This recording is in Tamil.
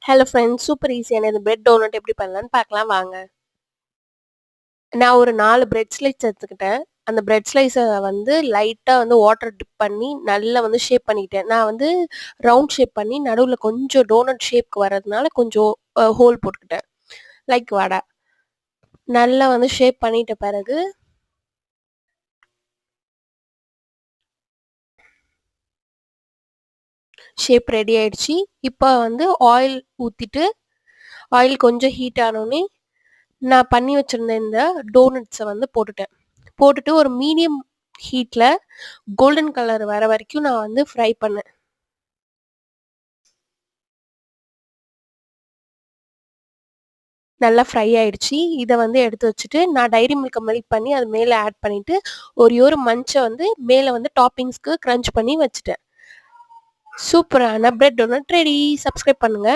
ஹலோ ஃப்ரெண்ட்ஸ், சூப்பர் ஈஸியான இந்த பிரெட் டோனட் எப்படி பண்ணலான்னு பார்க்கலாம் வாங்க. நான் ஒரு 4 பிரெட் ஸ்லைஸ் எடுத்துக்கிட்டேன். அந்த பிரெட் ஸ்லைஸ வந்து லைட்டா வந்து வாட்டர் டிப் பண்ணி நல்லா வந்து ஷேப் பண்ணிக்கிட்டேன். நான் வந்து ரவுண்ட் ஷேப் பண்ணி நடுவுல கொஞ்சம் டோனட் ஷேப்க்கு வரதுனால கொஞ்சம் ஹோல் போட்டுக்கிட்டேன். லைக் வடை. நல்லா வந்து ஷேப் பண்ணிட்ட பிறகு ஷேப் ரெடி ஆயிடுச்சு. இப்போ வந்து ஆயில் ஊத்திட்டு, ஆயில் கொஞ்சம் ஹீட் ஆனோனே நான் பண்ணி வச்சிருந்த இந்த டோனட்ஸ வந்து போட்டுட்டேன். போட்டுட்டு ஒரு மீடியம் ஹீட்ல கோல்டன் கலர் வர வரைக்கும் நான் வந்து ஃப்ரை பண்ணேன். நல்லா ஃப்ரை ஆயிடுச்சு. இத வந்து எடுத்து வச்சுட்டு, நான் டைரி மில்க்க மெல்ட் பண்ணி அது மேல ஆட் பண்ணிட்டு, ஒரே ஒரு மன்ச்ச வந்து மேல வந்து டாப்பிங்ஸ்க்கு கிரன்ச் பண்ணி வச்சுட்டேன். சூப்பரான பிரெட் டோனட் ரெடி. சப்ஸ்கிரைப் பண்ணுங்க.